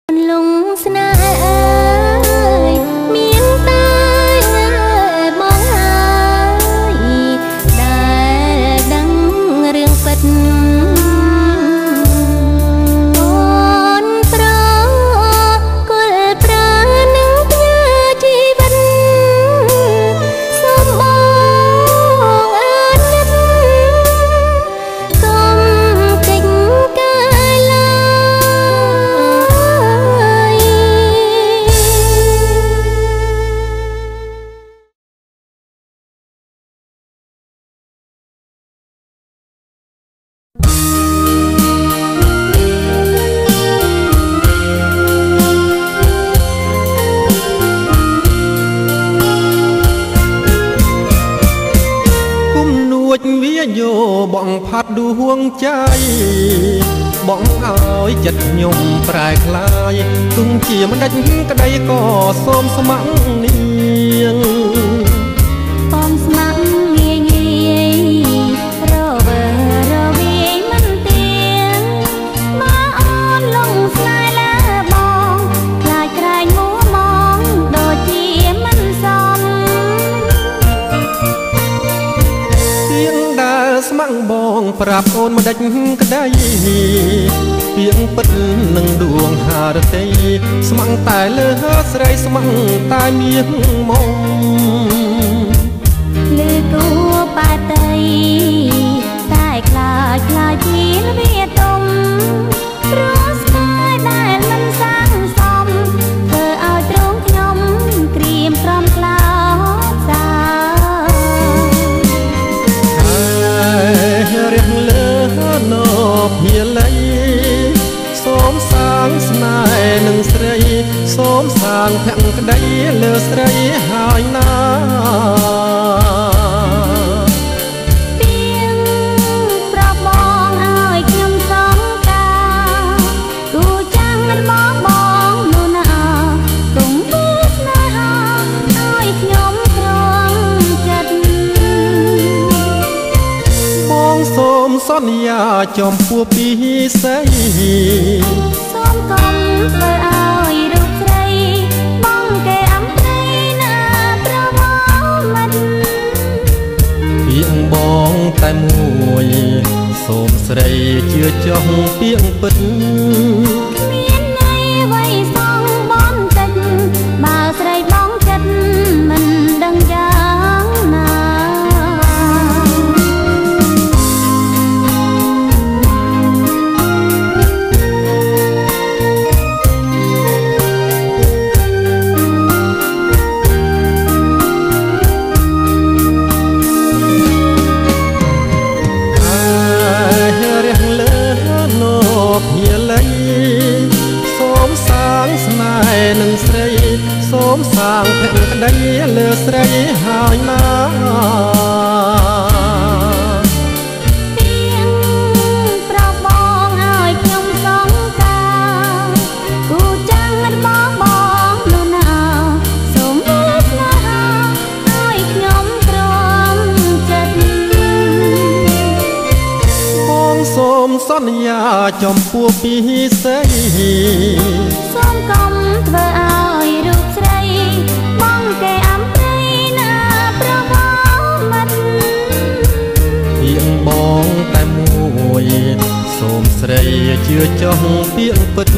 លងស្នេហ៍អើយមានតែបងហើយដែលដឹងរឿងពិតអូនប្រគល់ប្រានឹងផ្ញើជីវិតសូមបងអើនិតកុំកិច្ចកាយឡើយវាយោបងផាត់ដួងใจបងឲ្យចិត្តខ្ញុំប្រែក្លាយទុំជាមិនដាច់ក្តីក៏សូមស្ម័គ្រនាងបងស្ម័គ្រងាយងាយរវើរវាយមិនទៀងមកអូនលងស្នេហ៍លើបងខ្លាចក្រែងមួមងដូចជាមិនសមស្ម័គ្របងប្រាប់អូនមិនដាច់ក្តីពាក្យពិតនឹងដួងហារតីស្ម័គ្រតែលើស្រីស្ម័គ្រតែមានមកលើគួបាតីតែខ្លាចជាវាទុំព្រោះស្នេហ៍ដែលមិនសាងសមធ្វើឲ្យទ្រង់ខ្ញុំក្រៀមក្រំខ្លោចសារៀងលើណបហៀលីសូមសាងស្នេហ៍នឹងស្រីសូមសាងភក្តីលើស្រីហើយណាទៀងប្រាប់បងឲ្យខ្ញុំសង្ការគូចាំងមកបងនោះណាកុំវាស្នេហាឲ្យខ្ញុំក្រងចិត្តបងសូមសន្យាចំពោះពីស្រីសូមកុំធ្វើឲ្យរូបស្រីបងគេអំត្រីណាប្រមោមិត្តពាក្យបងតែមួយសូមស្រីជឿចោះពាក្យពិតមានន័យអ្វីសងបងចិត្តបើស្រីបងចិត្តមិនដឹងយ៉ាងណានឹងស្រីសូមសាងភក្តីលើស្រីហើយណាទៀងប្រាប់បងឲ្យខ្ញុំសង្ការគូចាំងរបស់បងនោះណាសូមវាស្នេហាឲ្យខ្ញុំព្រមចិត្តបងសូមសន្យាចំពោះពីស្រីសូមកុំធ្វើឲ្យរូបស្រីបងគេអំត្រីណាប្រមោមិត្តពាក្យបងតែមួយសូមស្រីជឿចោះពាក្យពិត